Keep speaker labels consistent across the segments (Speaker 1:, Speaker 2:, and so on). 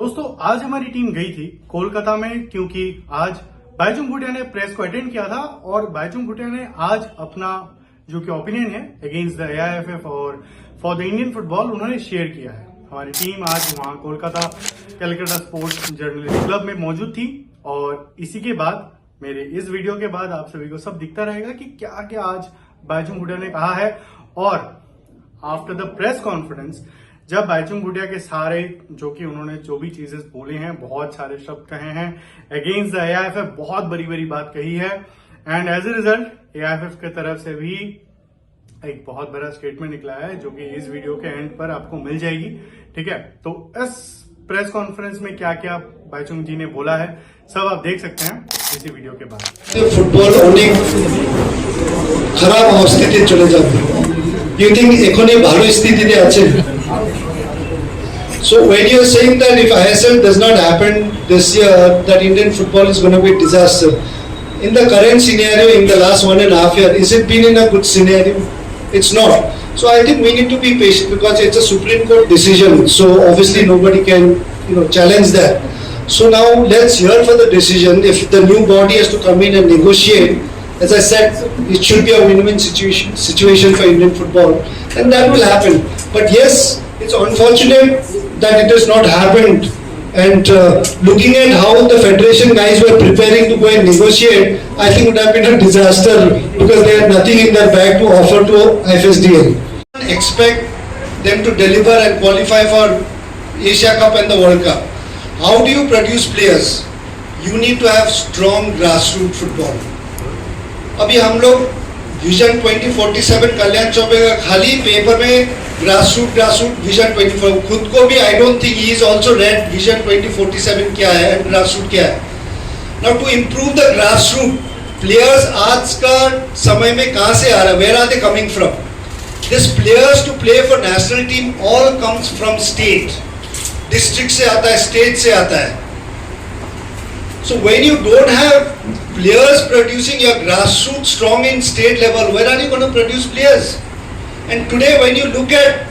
Speaker 1: दोस्तों आज हमारी टीम गई थी कोलकाता में क्योंकि आज बाईचुंग भूटिया ने प्रेस को अटेंड किया था और बाईचुंग भूटिया ने आज अपना जो कि ओपिनियन है अगेंस्ट द एआईएफएफ और फॉर द इंडियन फुटबॉल उन्होंने शेयर किया है। हमारी टीम आज वहां Kolkata Calcutta sports journalist club में मौजूद थी और इसी के बाद मेरे इस वीडियो के बाद आप सभी को सब दिखता रहेगा कि क्या क्या आज बाईचुंग भूटिया ने कहा है। और आफ्टर द प्रेस कॉन्फ्रेंस जब बाईचुंग भूटिया के सारे जो कि उन्होंने जो भी चीजें बोले हैं, बहुत सारे शब्द कहे हैं अगेंस्ट द एआईएफएफ, बहुत बड़ी बड़ी बात कही है and as a result AIFF की तरफ से भी एक बहुत बड़ा स्टेटमेंट निकला है जो कि इस वीडियो के एंड पर आपको मिल जाएगी। ठीक है, तो इस प्रेस कॉन्फ्रेंस में क्या क्या बाईचुंग जी ने बोला है सब आप देख सकते हैं इसी वीडियो के बाद।
Speaker 2: फुटबल অনেক খারাপ অবস্থাতে চলে যাবে। You think এখনই ভালো স্থিতিতে আছে? So when you're saying that if ISL does not happen this year, that Indian football is going to be a disaster. In the current scenario, in the last 1.5 years, is it been in a good scenario? It's not. So I think we need to be patient because it's a Supreme Court decision. So obviously nobody can, challenge that. So now let's hear for the decision. If the new body has to come in and negotiate, as I said, it should be a win-win situation for Indian football, and that will happen. But yes, it's unfortunate that it has not happened. And looking at how the federation guys were preparing to go and negotiate, I think it would have been a disaster because they had nothing in their bag to offer to FSDL. Expect them to deliver and qualify for Asia Cup and the World Cup. How do you produce players? You need to have strong grassroots football. अभी हम लोग vision 2047 कल्याण चौबे का खाली paper में grassroot vision 24 खुद को भी I don't think he is also read vision 2047 क्या है एंड ग्रासरूट क्या है। Now to improve the grassroot players आज का समय में कहाँ से आ रहा है, where are they coming from? This players to play for national team all comes from state, district से आता है, स्टेट से आता है। So when you don't have players producing your grassroots strong in state level, where are you going to produce players? And today when you look at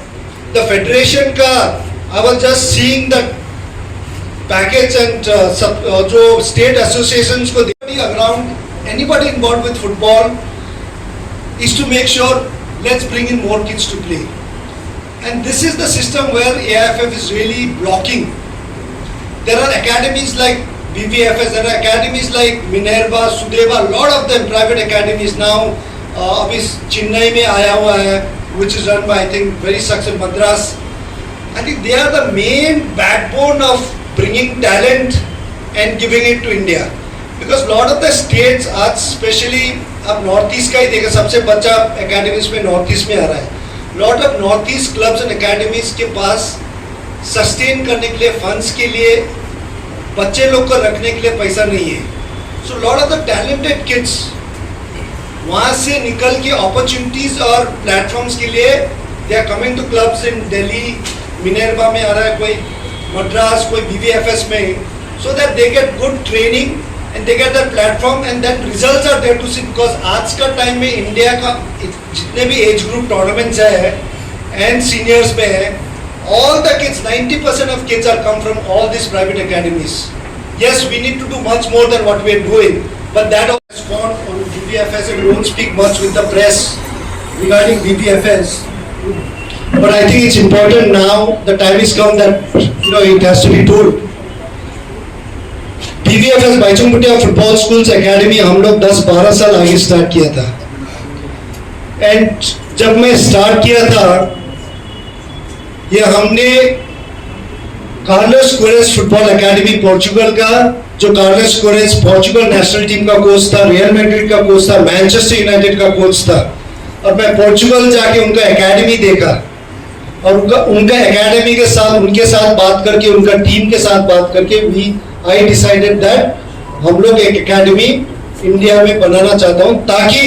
Speaker 2: the federation ka, I was just seeing the package and जो state associations को around anybody involved with football is to make sure let's bring in more kids to play. And this is the system where AIFF is really blocking. There are academies like BBFS, there are academies like Minerva, Sudeva, a lot of them private academies now. अभी चेन्नई में आया हुआ है, which is run by I think very successful Madras. I think they are the main backbone of bringing talent and giving it to India. Because lot of the states आज especially अब north east का ही देखा सबसे बच्चा academies में north east में आ रहा है। Lot of north east clubs and academies के पास sustain करने के लिए funds के लिए बच्चे लोग को रखने के लिए पैसा नहीं है। So lot of the talented kids वहाँ से निकल के अपॉर्चुनिटीज और प्लेटफॉर्म्स के लिए they are coming to clubs in Delhi, Minerva में आ रहा है, कोई मद्रास, कोई बीबीएफएस में, so that they get good training and they get that platform and that results are there to see. Because आज का टाइम में इंडिया का जितने भी एज ग्रुप टूर्नामेंट्स है एंड सीनियर्स में है, all the kids, 90% of kids are come from all these private academies. Yes, we need to do much more than what we are doing, but that has gone on BBFS and we won't speak much with the press regarding BBFS. But I think it's important now, the time has come that it has to be told. BBFS Baichung Bhutia football schools academy हम लोग 10-12 साल आगे start किया था and जब मैं start किया था ये हमने कार्लोस कोरेस फुटबॉल एकेडमी पोर्चुगल का, जो कार्लोस कोरेस पोर्चुगल नेशनल टीम का कोच था, रियल मैड्रिड का कोच था, मैनचेस्टर यूनाइटेड का कोच था, और मैं पोर्चुगल जाके उनका एकेडमी देखा और उनका एकेडमी के साथ उनके साथ बात करके उनका टीम के साथ बात करके आई डिसाइडेड दैट हम लोग एक एकेडमी इंडिया में बनाना चाहता हूँ ताकि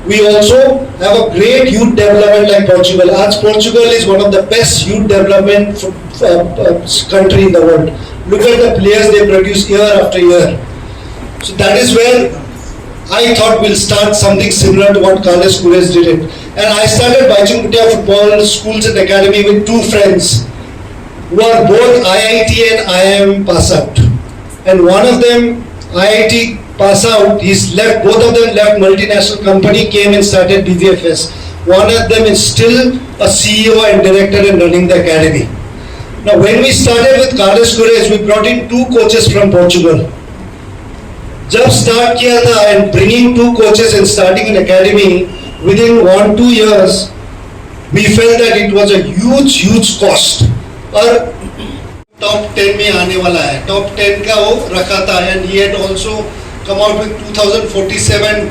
Speaker 2: we also have a great youth development like Portugal. As Portugal is one of the best youth development country in the world. Look at the players they produce year after year. So that is where I thought we'll start something similar to what Carlos Queiroz did it. And I started Baijung Bhutia Football Schools and Academy with two friends. who are both IIT and IIM pass out. And one of them, IIT pass out, he's left, both of them left multinational company, came and started BVFS. One of them is still a CEO and director and running the academy. Now when we started with Carlos Queiroz, we brought in 2 coaches from Portugal. जब start किया था and bringing 2 coaches and starting an academy, within 1-2 years, we felt that it was a huge cost. और top 10 में आने वाला है, top 10 का वो रखा था, and he had also come out with 2047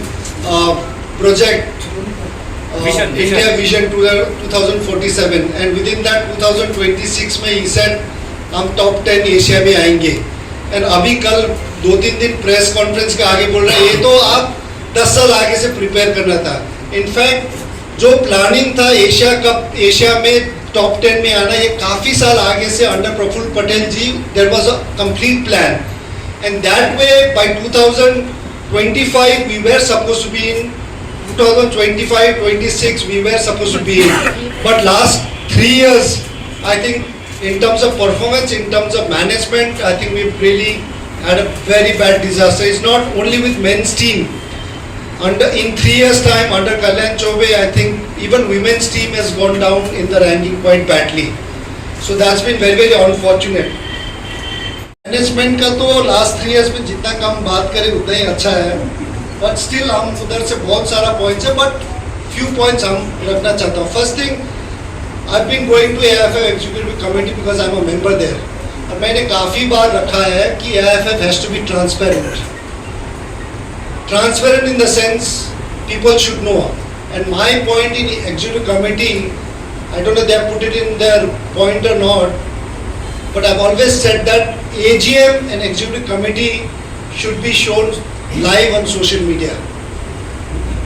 Speaker 2: project, India Vision 2047, and within that 2026 में he said हम top 10 एशिया में आएंगे. And अभी कल 2-3 दिन प्रेस कॉन्फ्रेंस के आगे बोल रहे हैं ये तो आप 10 साल आगे से प्रिपेयर करना था. इनफैक्ट जो प्लानिंग था एशिया कप, एशिया में टॉप 10 में आना, ये काफी साल आगे से under Praful Patel ji, there was a complete plan, and that way by 2025 we were supposed to be in 2025-26 we were supposed to be in, but last 3 years I think in terms of performance, in terms of management, I think we've really had a very bad disaster. It's not only with men's team. In 3 years time under Kalyan Chobe, I think even women's team has gone down in the ranking quite badly. So that's been very unfortunate. Management का तो last 3 years में जितना कम बात करें उतना ही अच्छा है, but still हम उधर से बहुत सारा points है, but few points हम रखना चाहता हूँ. First thing, I've been going to AIFF Executive Committee because I'm a member there. और मैंने काफी बार रखा है कि AIFF has to be transparent. Transparent in the sense people should know. And my point in Executive Committee, I don't know if they have put it in their point or not, but I've always said that AGM and Executive Committee should be shown live on social media.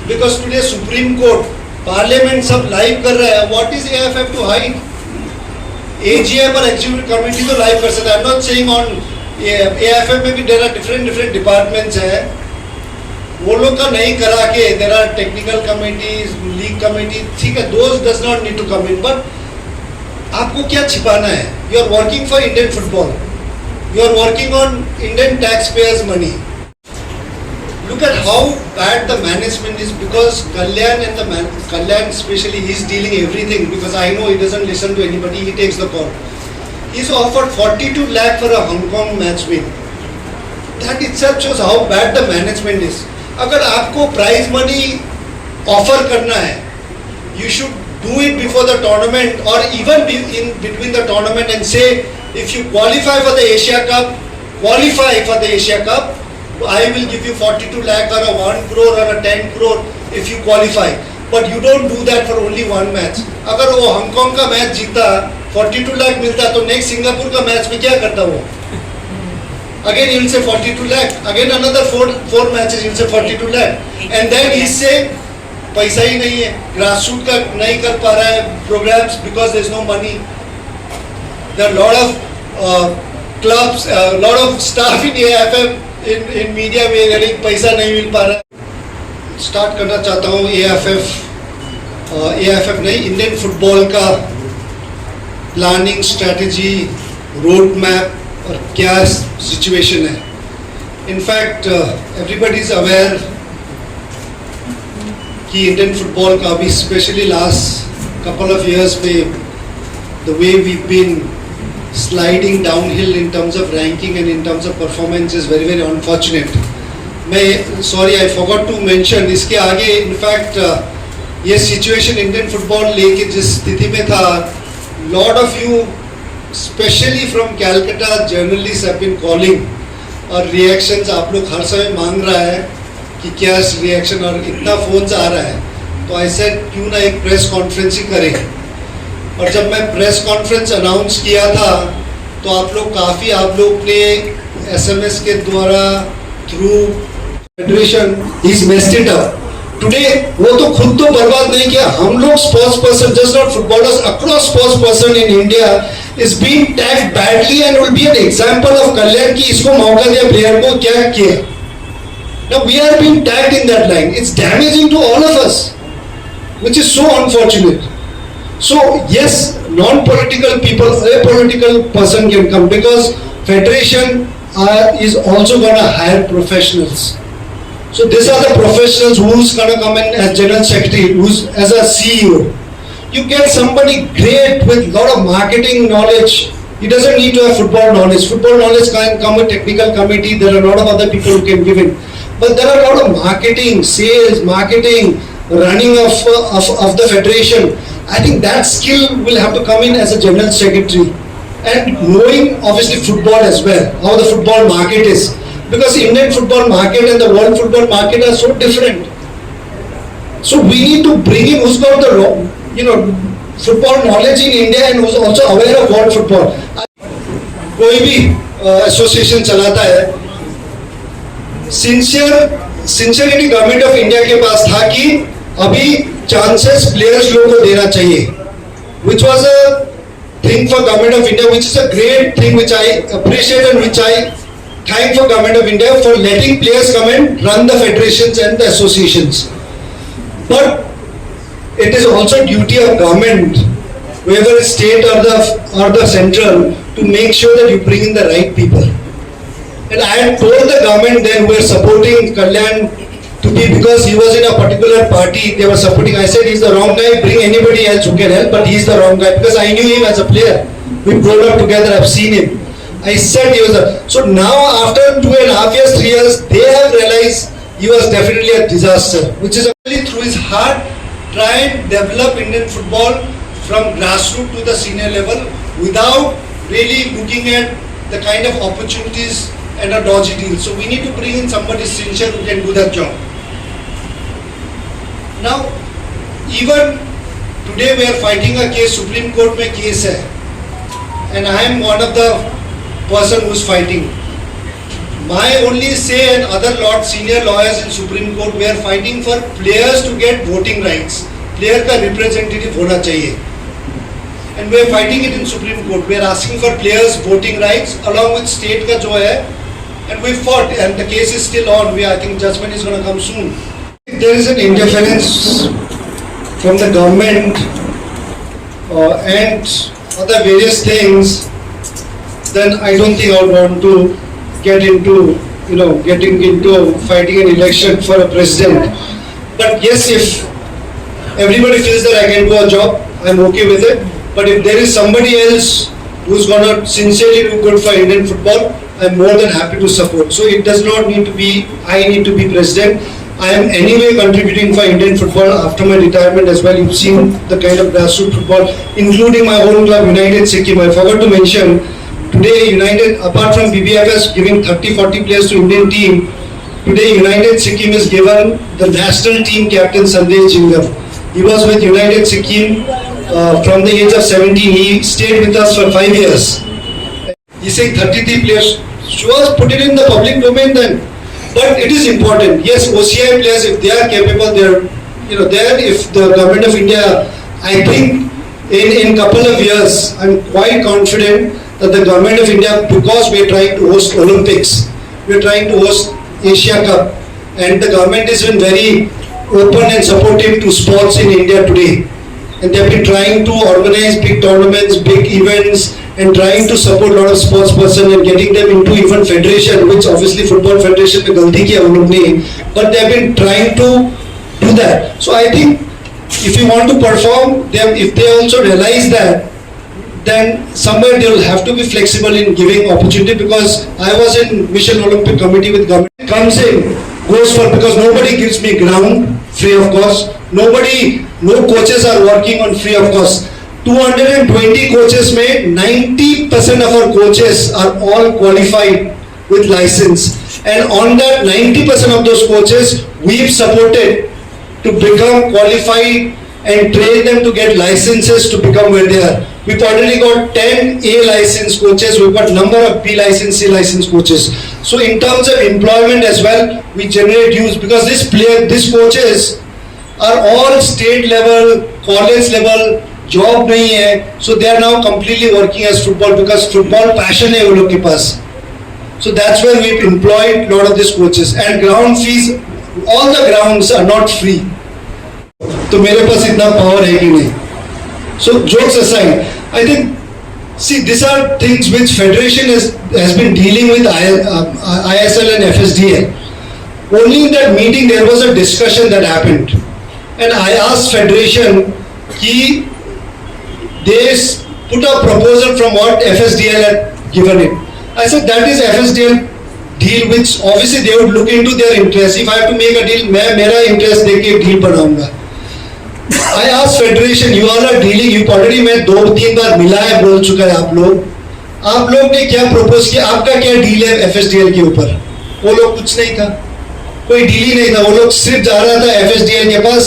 Speaker 2: Because today Supreme Court, Parliament सब live कर रहा है. What is AIFF to hide? AGM और Executive Committee तो live कर सकता है. I'm not saying on AIFF में भी there are different departments हैं. वो लोग का नहीं करा के there are technical committees, league committee, ठीक है, those does not need to come in. But आपको क्या छिपाना है? You are working for Indian football. You are working on Indian taxpayers' money. Look at how bad the management is, because Kalyan and Kalyan especially, he's dealing everything, because I know he doesn't listen to anybody, he takes the call. He's offered 42 lakh for a Hong Kong match win. That itself shows how bad the management is. अगर आपको prize money offer करना है, you should do it before the tournament or even in between the tournament and say, if you qualify for the Asia Cup, I will give you 42 lakh or a 1 crore or a 10 crore if you qualify. But you don't do that for only one match. अगर वो Hong Kong का match जीता 42 लाख मिलता तो next Singapore का match में क्या करता वो? Again he will say 42 lakh. Again another four matches he will say 42 lakh. And then he say पैसा ही नहीं है, ग्रासरूट का नहीं कर पा रहा है programs because there is no money. There are a lot of clubs, a lot of staff in AIFF in media में पैसा नहीं मिल पा रहा है. स्टार्ट करना चाहता हूँ AIFF नहीं, इंडियन फुटबॉल का प्लानिंग, स्ट्रैटेजी, रोड मैप और क्या सिचुएशन है. इनफैक्ट एवरीबडी इज अवेयर कि इंडियन फुटबॉल का अभी specially last couple of years में the way we been sliding downhill in terms of ranking and in terms of performance is very unfortunate. I forgot to mention इसके आगे in fact ये situation Indian football लेके जिस स्थिति में था, lot of you especially from Calcutta journalists have been calling और reactions आप लोग हर समय मांग रहा है कि क्या रिएक्शन, और इतना फोन आ रहा है तो I said क्यों ना एक प्रेस कॉन्फ्रेंस ही करें. और जब मैं प्रेस कॉन्फ्रेंस अनाउंस किया था तो आप लोग ने SMS के द्वारा through federation is messed it up. Today वो तो खुद तो बर्बाद नहीं किया, हम लोग sports person, just not footballers, across sports person in India is being tagged badly and will be an example of Kalyan कि इसको मौका दिया प्लेयर को क्या किया. Now we are being tagged in that line. It's damaging to all of us which is so unfortunate. So yes, non-political people, a political person can come because federation is also going to hire professionals. So these are the professionals who's going to come in as general secretary, who's as a CEO. You get somebody great with lot of marketing knowledge. He doesn't need to have football knowledge. Football knowledge can come with technical committee. There are a lot of other people who can give it. But there are a lot of marketing, sales, marketing, running of the federation. I think that skill will have to come in as a general secretary. And knowing obviously football as well, how the football market is. Because Indian football market and the world football market are so different. So we need to bring in who's got the football knowledge in India and who's also aware of world football. कोई भी association चलाता है, sincerity government of India के पास था कि अभी chances players लोगों को देना चाहिए, which was a thing for government of India, which is a great thing which I appreciate and which I thank for government of India for letting players come and run the federations and the associations. But it is also duty of government, whether it's state or the central, to make sure that you bring in the right people. And I had told the government then who were supporting Kalyan to be, because he was in a particular party, they were supporting. I said he's the wrong guy, bring anybody else who can help, but he's the wrong guy because I knew him as a player. We grown up together, I've seen him. I said he was so now after 2.5 years, 3 years, they have realized he was definitely a disaster, which is actually through his heart, try and develop Indian football from grassroots to the senior level without really looking at the kind of opportunities and a dodgy deal. So we need to bring in somebody sincere who can do that job. Now, even today we are fighting a case, Supreme Court mein case hai, and I am one of the person who is fighting. My only say and other senior lawyers in Supreme Court, we are fighting for players to get voting rights. Player का representative होना चाहिए. And we are fighting it in Supreme Court. We are asking for players voting rights along with state का जो है. And we fought, and the case is still on. I think judgment is going to come soon. If there is an interference from the government and other various things, then I don't think I would want to get into, getting into fighting an election for a president. But yes, if everybody feels that I can do a job, I'm okay with it. But if there is somebody else who's going to sincerely do good for Indian football, I'm more than happy to support. So it does not need to be, I need to be president. I am anyway contributing for Indian football after my retirement as well. You've seen the kind of grassroots football, including my own club, United Sikkim. I forgot to mention, today United, apart from BBFS giving 30-40 players to Indian team, today United Sikkim is given the national team captain Sandesh Jhingan. He was with United Sikkim from the age of 17. He stayed with us for 5 years. He said 33 players. Sure, put it in the public domain then. But it is important. Yes, OCI players, if they are capable, they're, if the government of India, I think in couple of years, I'm quite confident that the government of India, because we are trying to host Olympics, we are trying to host Asia Cup, and the government has been very open and supportive to sports in India today. And they have been trying to organize big tournaments, big events, and trying to support a lot of sports person and getting them into even federation, which obviously football federation में गलती की हम लोग ने, but they have been trying to do that. So I think if you want to perform, if they also realize that, then somewhere they will have to be flexible in giving opportunity, because I was in Mission Olympic Committee with government. Comes in, goes for, because nobody gives me ground free of cost. No coaches are working on free of cost. 220 coaches में 90% of our coaches are all qualified with license, and on that 90% of those coaches we've supported to become qualified and train them to get licenses to become where they are. We've already got 10 A licensed coaches, we've got number of B licensed, C licensed coaches. So in terms of employment as well, we generate use, because these coaches are all state level, college level, job नहीं है, so they are now completely working as football, because football passion है वो लोग के पास. So that's where we've employed a lot of these coaches. And ground fees, all the grounds are not free. तो मेरे पास इतना power है कि नहीं. So jokes aside, I think, see, these are things which Federation has been dealing with ISL and FSDL. Only in that meeting there was a discussion that happened. And I asked Federation, they put a proposal from what FSDL had given it. I said that is FSDL deal, which obviously they would look into their interest. If I have to make a deal, मैं मेरा interest देके deal बनाऊंगा. I asked Federation, you all are dealing, you already मैं 2-3 बार मिला है, बोल चुका है आप लोग ने क्या propose किया, आपका क्या deal है FSDL के ऊपर? वो लोग कुछ नहीं था, कोई deal ही नहीं था, वो लोग सिर्फ जा रहा था FSDL के पास,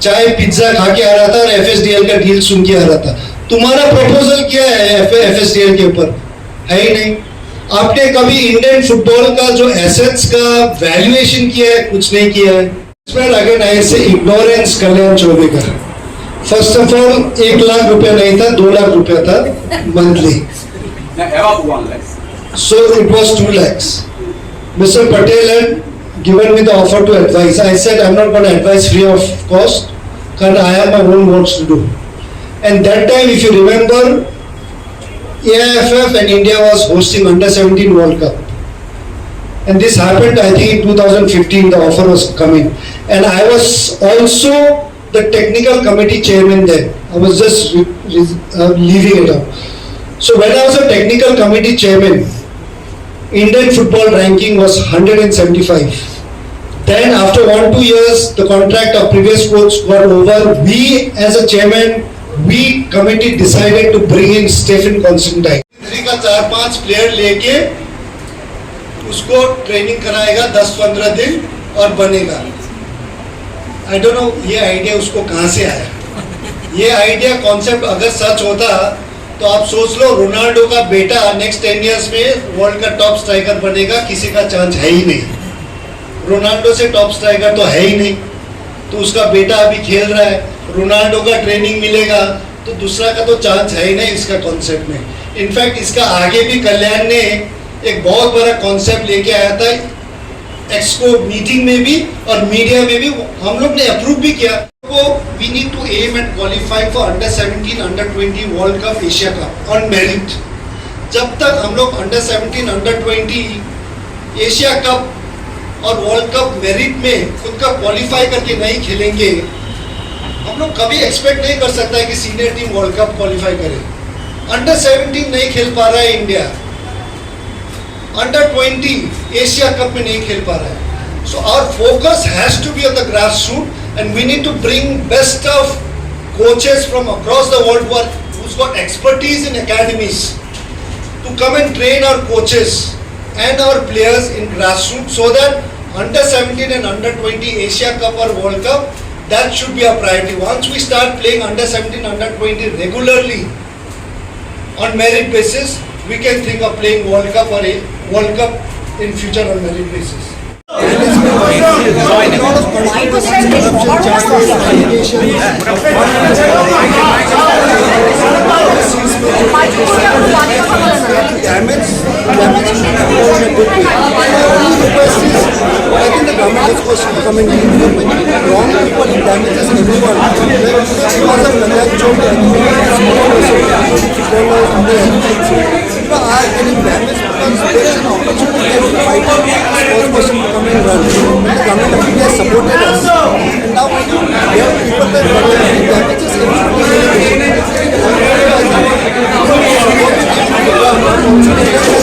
Speaker 2: चाय पिज्जा खा के आ रहा था और FSDL का deal सुन के आ रहा था. तुम्हारा proposal क्या है FSDL के ऊपर? है ही नहीं. आपने कभी इंडियन फुटबॉल का जो एसेट्स का वैल्यूएशन किया है? कुछ नहीं किया है. अगेन आई से इग्नोरेंस कल्याण चौबे का. फर्स्ट ऑफ ऑल 1 लाख रुपया नहीं था, 2 लाख रुपया था monthly. So it was 2 lakhs. Mr. Patel had given me the offer to advise. I said I'm not going to advise free of cost because I have my own works to do. And that time, if you remember, AIFF and India was hosting Under-17 World Cup. And this happened, I think, in 2015, the offer was coming. And I was also the technical committee chairman then. I was just leaving it out. So when I was a technical committee chairman, Indian football ranking was 175. Then after 1-2 years, the contract of previous coach got over. We as a chairman, we committee decided to bring in Stephen Constantine. का 4-5 player लेके उसको training कराएगा 10-15 दिन और बनेगा. I don't know ये idea उसको कहाँ से आया. ये आइडिया कॉन्सेप्ट अगर सच होता तो आप सोच लो, रोनाल्डो का बेटा नेक्स्ट 10 इयर्स में वर्ल्ड का टॉप स्ट्राइकर बनेगा. किसी का चांस है ही नहीं. रोनाल्डो से टॉप स्ट्राइकर तो है ही नहीं, तो उसका बेटा अभी खेल रहा है. रोनाल्डो का ट्रेनिंग मिलेगा तो दूसरा का तो चांस है ही नहीं इसका कॉन्सेप्ट में. इनफैक्ट इसका आगे भी कल्याण ने एक बहुत बड़ा कॉन्सेप्ट लेके आया था एक्सको मीटिंग में भी और मीडिया में भी. हम लोग ने अप्रूव भी किया. वो we need to aim and qualify for अंडर-17 अंडर-20 world cup, Asia cup on merit. जब तक हम लोग अंडर-17 अंडर-20 एशिया कप और वर्ल्ड कप मेरिट में खुद का क्वालिफाई करके नहीं खेलेंगे, हम लोग कभी एक्सपेक्ट नहीं कर सकता है कि senior team world cup qualify करे. अंडर-17 नहीं खेल पा रहा है इंडिया, अंडर-20 एशिया कप में नहीं खेल पा रहा है. So our focus has to be on the grassroots, and we need to bring best of coaches from across the world who's got expertise in academies to come and train our coaches and our players in grassroots, so that under-17 and under-20 Asia Cup or World Cup, that should be our priority. Once we start playing under-17, under-20 regularly on merit basis, we can think of playing World Cup or a World Cup in future on merit basis.
Speaker 3: I think the government is supposed to come in. Wrong people damages everyone. Because of Kanyat Chowk and footballers, other athletes, people are getting damaged because there is an opportunity to fight sports person to come and run. The government of India supported us. And now we have people that are getting damages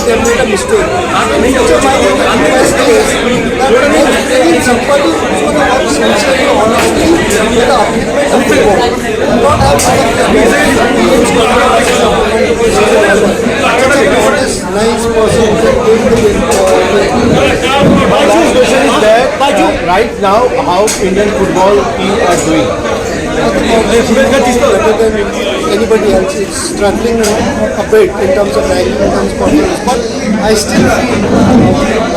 Speaker 3: they have made a mistake. So my request is that somebody who's going to work sincerely, honestly, with the upliftment of football, not have honest, nice person
Speaker 4: My last question is that right now how Indian football team are doing?
Speaker 3: better than anybody else. It's struggling a bit in terms of ranking, in terms of confidence, but I still feel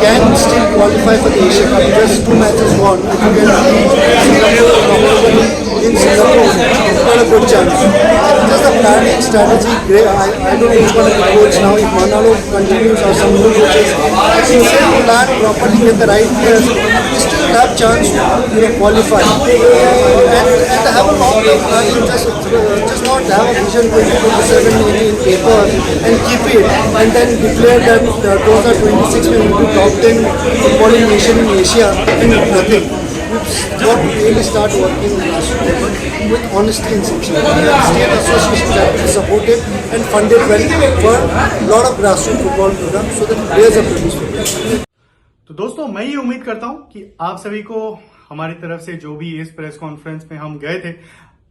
Speaker 3: can still qualify for the Asia Cup. Just 2 matches won. If you can beat Singapore in Singapore, you've got a good chance. Just the planning strategy great? I don't know which one of the coach now. If Manalo continues or some new coaches, if you plan properly, get the right players, you still have chance to qualify and have a long term planning. Just not have a vision 2027 in paper and keep it and then declare that 2026 will be top 10 footballing nation in Asia and nothing. We've got to really start working with honesty and sincerity. State associations have to be supported and funded well for a lot of grassroots football programs so that players are produced.
Speaker 1: तो दोस्तों मैं ये उम्मीद करता हूं कि आप सभी को हमारी तरफ से जो भी इस प्रेस कॉन्फ्रेंस में हम गए थे,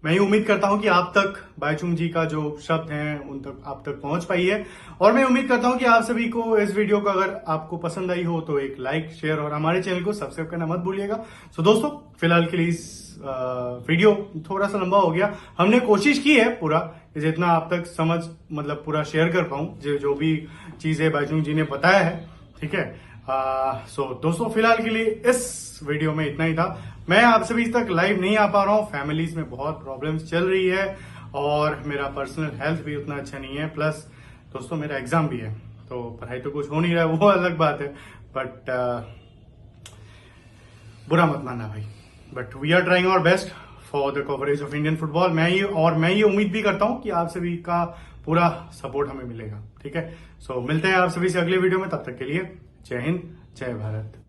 Speaker 1: मैं ये उम्मीद करता हूं कि आप तक बाईचुंग जी का जो शब्द हैं उन तक आप तक पहुंच पाई है। और मैं उम्मीद करता हूं कि आप सभी को इस वीडियो को अगर आपको पसंद आई हो तो एक लाइक, शेयर और हमारे चैनल को सब्सक्राइब करना मत भूलिएगा। सो दोस्तों फिलहाल के लिए इस वीडियो थोड़ा सा लंबा हो गया। हमने कोशिश की है पूरा जितना आप तक समझ मतलब पूरा शेयर कर पाऊं जो भी चीजें बाईचुंग जी ने बताया है, ठीक है। सो दोस्तों फिलहाल के लिए इस वीडियो में इतना ही था। मैं आप सभी तक लाइव नहीं आ पा रहा हूँ, फैमिलीज में बहुत प्रॉब्लम्स चल रही है और मेरा पर्सनल हेल्थ भी उतना अच्छा नहीं है, प्लस दोस्तों मेरा एग्जाम भी है, तो पढ़ाई तो कुछ हो नहीं रहा है, वो अलग बात है। बट बुरा मत मानना भाई, but we are trying our best for the coverage of Indian football. मैं ये उम्मीद भी करता हूं कि आप सभी का पूरा सपोर्ट हमें मिलेगा, ठीक है। सो मिलते हैं आप सभी से अगले वीडियो में, तब तक के लिए जय हिंद, जय भारत।